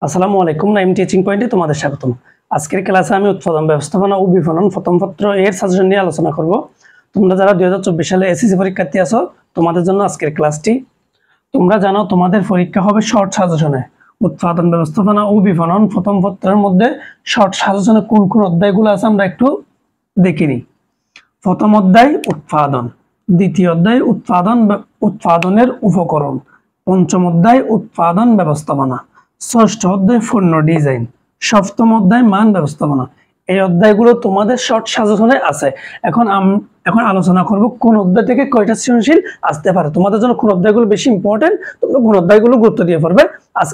আসসালামু আলাইকুম, নাইম টিচিং পয়েন্টে তোমাদের স্বাগতম। আজকের ক্লাসে আমি উৎপাদন ব্যবস্থাপনা ও বিপণন প্রথম পত্র এর সাজেশন নিয়ে আলোচনা করব। তোমরা যারা 2024 সালে এসএসসি পরীক্ষার্থী আছো, তোমাদের জন্য আজকের ক্লাসটি। তোমরা জানো তোমাদের পরীক্ষা হবে শর্ট সাজেশনে। উৎপাদন ব্যবস্থাপনা ও বিপণন প্রথম পত্রের মধ্যে শর্ট সাজেশনে কোন কোন অধ্যায়গুলো আছে আমরা একটু দেখে নিই। প্রথম অধ্যায় উৎপাদন, দ্বিতীয় অধ্যায় উৎপাদনের উপকরণ, পঞ্চম অধ্যায় উৎপাদন ব্যবস্থাপনা, ষষ্ঠ অধ্যায় পণ্য ডিজাইন, সপ্তম অধ্যায় মান ব্যবস্থাপনা। এই অধ্যায়গুলো তোমাদের শর্ট সাজেশনে আছে। এখন আলোচনা করব কোন অধ্যায় থেকে কয়টা সৃজনশীল আসতে পারে, তোমাদের জন্য কোন অধ্যায়গুলো বেশি ইম্পর্টেন্ট, তোমরা কোন অধ্যায়গুলো গুরুত্ব দিয়ে পড়বে।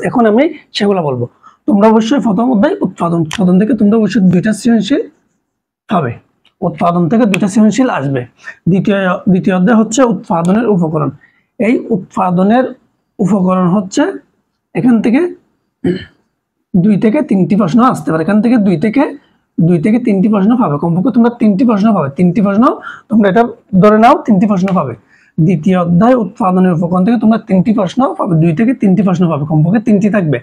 এখন আমি সেগুলো বলবো। তোমরা অবশ্যই প্রথম অধ্যায় উৎপাদন থেকে তোমরা অবশ্যই দুইটা সৃজনশীল হবে, উৎপাদন থেকে দুইটা সৃজনশীল আসবে। দ্বিতীয় অধ্যায় হচ্ছে উৎপাদনের উপকরণ। এই উৎপাদনের উপকরণ হচ্ছে এখান থেকে 2 থেকে 3টি প্রশ্ন আসতে পারে। এখান থেকে 2 থেকে 3টি প্রশ্ন পাবে, কমপক্ষে তোমরা 3টি প্রশ্ন পাবে। 3টি প্রশ্ন তোমরা এটা ধরে নাও, 3টি প্রশ্ন পাবে। দ্বিতীয় অধ্যায় উৎপাদনের উপকরণ থেকে তোমরা 3টি প্রশ্ন পাবে, 2 থেকে 3টি প্রশ্ন পাবে, কমপক্ষে 3টি থাকবে।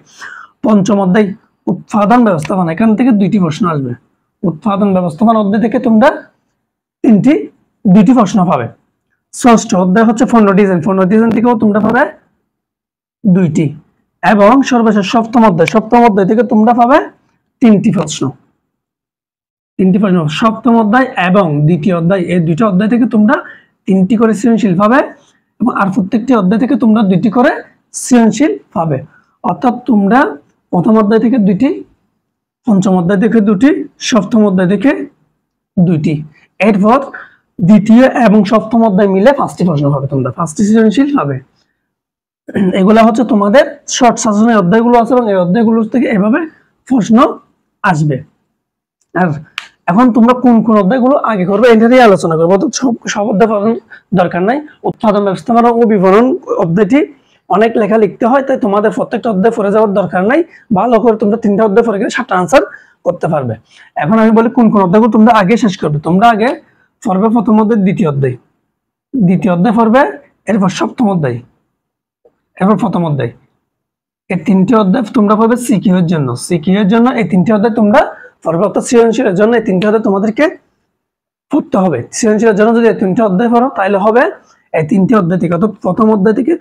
পঞ্চম অধ্যায় উৎপাদন ব্যবস্থাপনা, এখান থেকে 2টি প্রশ্ন আসবে। উৎপাদন ব্যবস্থাপনা অধ্যায় থেকে তোমরা 2টি প্রশ্ন পাবে। ষষ্ঠ অধ্যায় হচ্ছে পণ্য ডিজাইন থেকেও তোমরা পাবে 2টি। এবং সর্বশেষ সপ্তম অধ্যায় থেকে তোমরা পাবে 3টি প্রশ্ন। সপ্তম অধ্যায় এবং দ্বিতীয় অধ্যায়, এই দুইটা অধ্যায় থেকে তোমরা 3টি করে সৃজনশীল পাবে, এবং আর প্রত্যেকটি অধ্যায় থেকে তোমরা 2টি করে সৃজনশীল পাবে। অর্থাৎ তোমরা প্রথম অধ্যায় থেকে 2টি, পঞ্চম অধ্যায় থেকে 2টি, সপ্তম অধ্যায় থেকে 2টি। এরপর দ্বিতীয় এবং সপ্তম অধ্যায় মিলে 5টি প্রশ্ন পাবে, তোমরা 5টি সৃজনশীল পাবে। এগুলা হচ্ছে তোমাদের শর্ট সাজেশনের অধ্যায়গুলো আছে, এবং এই অধ্যায়গুলো থেকে এভাবে প্রশ্ন আসবে। আর এখন তোমরা কোন কোন অধ্যায়গুলো আগে করবে এটা নিয়ে আলোচনা করবো। তো সব অধ্যায় পড়ার দরকার নাই। উৎপাদন ব্যবস্থাপনা ও বিপণন অধ্যায়টি অনেক লেখা লিখতে হয়, তাই তোমাদের প্রত্যেকটা অধ্যায় পড়ে যাওয়ার দরকার নাই। ভালো করে তোমরা 3টা অধ্যায় পড়ে গেলে 7টা আনসার করতে পারবে। এখন আমি বলি কোন কোন অধ্যায়গুলো তোমরা আগে শেষ করবে। তোমরা আগে পড়বে প্রথম অধ্যায়, দ্বিতীয় অধ্যায় পড়বে, এরপর সপ্তম অধ্যায়, এরপর প্রথম অধ্যায়। এই 3টি অধ্যায় তোমরা পড়বে সিকিউ এর জন্য। এই 3টি অধ্যায় তোমরা পড়বে। অর্থাৎ সৃজনশীলের জন্য এই 3টি অধ্যায় তোমাদেরকে পড়তে হবে। সৃজনশীলের জন্য যদি এই 3টি অধ্যায় পড়ো তাহলে হবে এই 3টি অধ্যায় থেকে, অর্থাৎ প্রথম অধ্যায় থেকে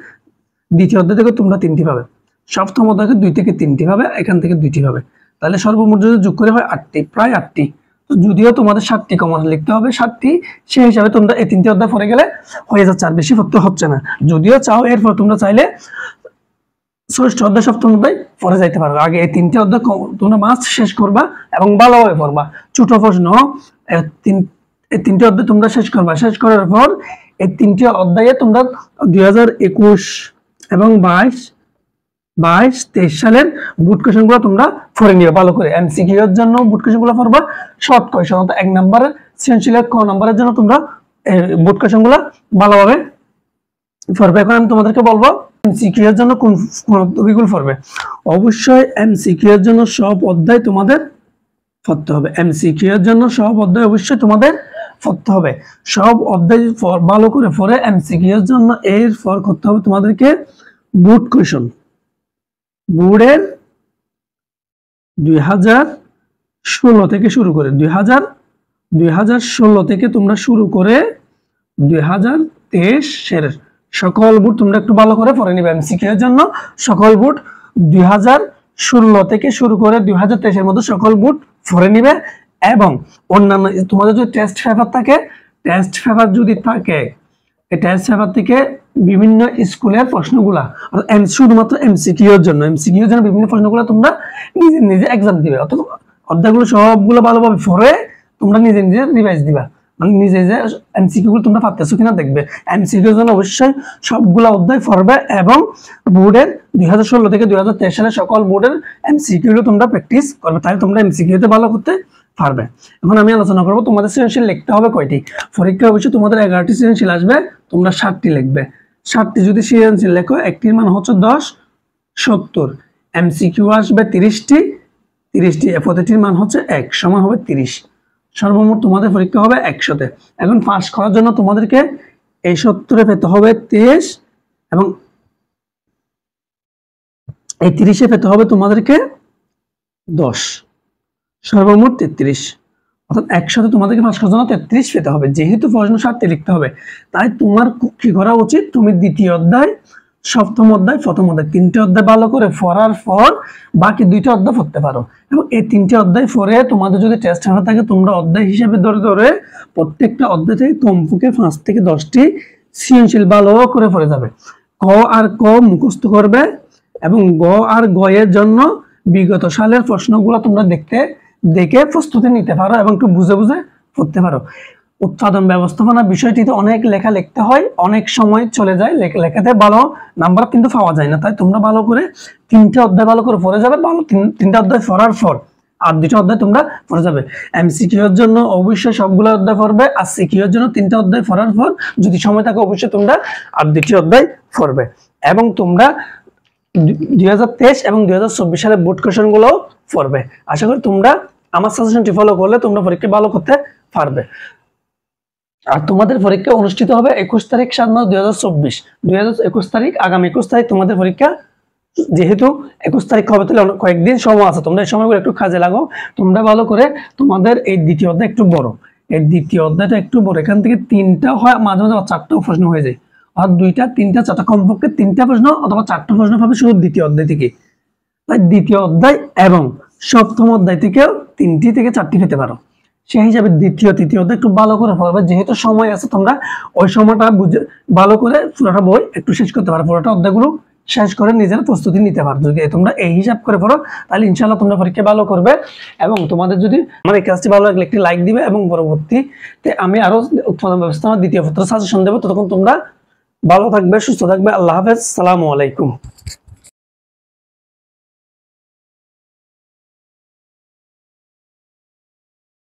দ্বিতীয় অধ্যায় থেকে তোমরা 3টি পাবে, সপ্তম অধ্যায় থেকে 2 থেকে 3টি পাবে, এখান থেকে 2টি পাবে। তাহলে সর্বমোট যদি যোগ করে হয় 8টি, প্রায় 8টি। তো যদিও তোমাদের 7টি কমন লিখতে হবে, 7টি, সেই হিসাবে তোমরা এই 3টি অধ্যায় পড়ে গেলে হয়ে যাচ্ছে, আর বেশি পড়তে হচ্ছে না। যদিও চাও এরপর তোমরা চাইলে ষষ্ঠ অধ্যায়, সপ্তম অধ্যায় পড়ে যাইতে পারবে। আগে এই 3টি অধ্যায় তোমরা মাস্ট শেষ করবা এবং ভালোভাবে পড়বা। ছোট প্রশ্ন এই 3টি অধ্যায় তোমরা শেষ করবা। শেষ করার পর এই 3টি অধ্যায়ে তোমরা 2021 এবং 22-23 সালের বোর্ড কোয়েশ্চেন গুলো তোমরা পড়ে নিও ভালো করে। এমসিকিউ এর জন্য বোর্ড কোয়েশ্চেন গুলো পড়বা, শর্ট কোয়েশ্চন অর্থাৎ 1 নম্বরের সৃজনশীলের ক নম্বরের জন্য তোমরা বোর্ড কোয়েশ্চেন গুলো ভালোভাবে পড়বে। এখন আমি তোমাদেরকে বলবো এমসিকিউ এর জন্য কোন অধ্যায়গুলো পড়বে। অবশ্যই এমসিকিউ এর জন্য সব অধ্যায় তোমাদের পড়তে হবে। এমসিকিউ এর জন্য সব অধ্যায় অবশ্যই তোমাদের পড়তে হবে। সব অধ্যায় ভালো করে পড়ে এমসিকিউ এর জন্য এরপর করতে হবে তোমাদেরকে বোর্ড কোয়েশ্চন। বোর্ডের 2016 থেকে শুরু করে 2016 থেকে তোমরা শুরু করে 2023 এর সকল বোর্ড তোমরা একটু ভালো করে পড়ে নিবে। এমসিকিউ এর জন্য সকল বোর্ড 2016 থেকে শুরু করে 2023 এর মধ্যে সকল বোর্ড পড়ে নিবে। এবং অন্যান্য তোমাদের যদি টেস্ট পেপার থাকে, এই টেস্ট পেপার থেকে বিভিন্ন স্কুলের প্রশ্নগুলা শুধুমাত্র এমসিকিউ এর জন্য বিভিন্ন প্রশ্নগুলো তোমরা নিজে এক্সাম দিবে। অর্থাৎ অধ্যায়গুলো সবগুলো ভালোভাবে পড়ে তোমরা নিজে রিভাইজ দিবা, মানে নিজে যে এমসিকিউ গুলো তোমরা পারতেছো কিনা দেখবে। এমসিকিউ এর জন্য অবশ্যই সবগুলো অধ্যায় পড়বে, এবং বোর্ডের 2016 থেকে 2023 সালের সকল বোর্ডের এমসিকিউ গুলো তোমরা প্র্যাকটিস করবে, তাহলে তোমরা এমসিকিউ তে ভালো করতে পারবে। এখন আমি আলোচনা করব তোমাদের সৃজনশীল লিখতে হবে কয়টি। পরীক্ষায় অবশ্যই তোমাদের 11টি সৃজনশীল আসবে, তোমরা 7টি লিখবে। 7টি যদি সৃজনশীল লেখো, একটির মান হচ্ছে 10, 70। এমসিকিউ আসবে 30টি, প্রতিটির মান হচ্ছে 1, সমান হবে 30। সর্বমোট তোমাদের পরীক্ষা হবে 100-তে। এখন পাস করার জন্য তোমাদেরকে এই 70-এ পেতে হবে 23, এবং এই 30-এ পেতে হবে তোমাদেরকে 10, সর্বমোট 33, অর্থাৎ একসাথে তোমাদেরকে পাস করার জন্য 33 পেতে হবে। যেহেতু প্রশ্ন সারতে লিখতে হবে, তাই তোমার কি করা উচিত, তুমি দ্বিতীয় অধ্যায়, সপ্তম অধ্যায়, প্রথম অধ্যায় 3টে অধ্যায় ভালো করে পড়ার পর বাকি 2টা অধ্যায় পড়তে পারো। এবং এই 3টে অধ্যায় পড়ে তোমাদের যদি টেস্ট না থাকে, তোমরা অধ্যায় হিসেবে ধরে ধরে প্রত্যেকটা অধ্যায় থেকে কমপক্ষে 5 থেকে 10টি সৃজনশীল ভালো করে পড়ে যাবে। ক আর ক মুখস্থ করবে এবং গ আর গ এর জন্য বিগত সালের প্রশ্নগুলো তোমরা দেখে প্রস্তুতি নিতে পারো এবং একটু বুঝে বুঝে পড়তে পারো। উৎপাদন ব্যবস্থাপনা বিষয়টিতে অনেক লেখা লিখতে হয়, অনেক সময় চলে যায়, লেখাতে ভালো নাম্বার কিন্তু পাওয়া যায় না। তাই তোমরা ভালো করে 3টে অধ্যায় ভালো করে পড়ে যাবে। ভালো 3টা অধ্যায় পড়ার পর আর 2টা অধ্যায় তোমরা পড়ে যাবে। এমসিকিউ এর জন্য অবশ্যই সবগুলো অধ্যায় পড়বে, আর সিকিউ এর জন্য 3টা অধ্যায় পড়ার পর যদি সময় থাকে অবশ্যই তোমরা আর 2টি অধ্যায় পড়বে। এবং তোমরা 2023 এবং 2024 সালের বোর্ড কোশ্চেন গুলো পড়বে। আশা করি তোমরা আমার সাজেশনটি ফলো করলে তোমরা পরীক্ষা ভালো করতে পারবে। আর তোমাদের পরীক্ষা অনুষ্ঠিত হবে 21 তারিখ 7 মাস 2021 তারিখ, আগামী 21 তারিখ তোমাদের পরীক্ষা। যেহেতু 21 তারিখ হবে, তাহলে কয়েকদিন সময় আছে, তোমরা এই সময়গুলো একটু কাজে লাগাও। তোমরা ভালো করে তোমাদের এই দ্বিতীয় অধ্যায় একটু বড়, এই দ্বিতীয় অধ্যায়টা একটু বড়, এখান থেকে 3টা হয়, মাঝে মাঝে 4টাও প্রশ্ন হয়ে যায়, আর 2টা 3টা 4টা কমপক্ষে 3টা প্রশ্ন অথবা 4টা প্রশ্ন পাবে শুধু দ্বিতীয় অধ্যায় থেকে। তাই দ্বিতীয় অধ্যায় এবং সপ্তম অধ্যায় থেকেও 3টি থেকে 4টি পেতে পারো। সেই হিসাবে দ্বিতীয় তৃতীয় অধ্যায় একটু ভালো করে পড়বে, যেহেতু সময় আছে, তোমরা ওই সময়টা বুঝে ভালো করে পুরোটা বই একটু শেষ করতে পারো, পুরোটা অধ্যায়গুলো শেষ করে নিজের প্রস্তুতি নিতে পারো। যদি তোমরা এই হিসাব করে পড়ো তাহলে ইনশাআল্লাহ তোমরা পরীক্ষা ভালো করবে। এবং তোমাদের যদি আমার এই কাজটি ভালো লাগলে একটি লাইক দিবে, এবং পরবর্তীতে আমি আরো উৎপাদন ব্যবস্থাপনা দ্বিতীয় পত্র সাজেশন দেবো। ততক্ষণ তোমরা ভালো থাকবে, সুস্থ থাকবে। আল্লাহ হাফেজ, সালামু আলাইকুম।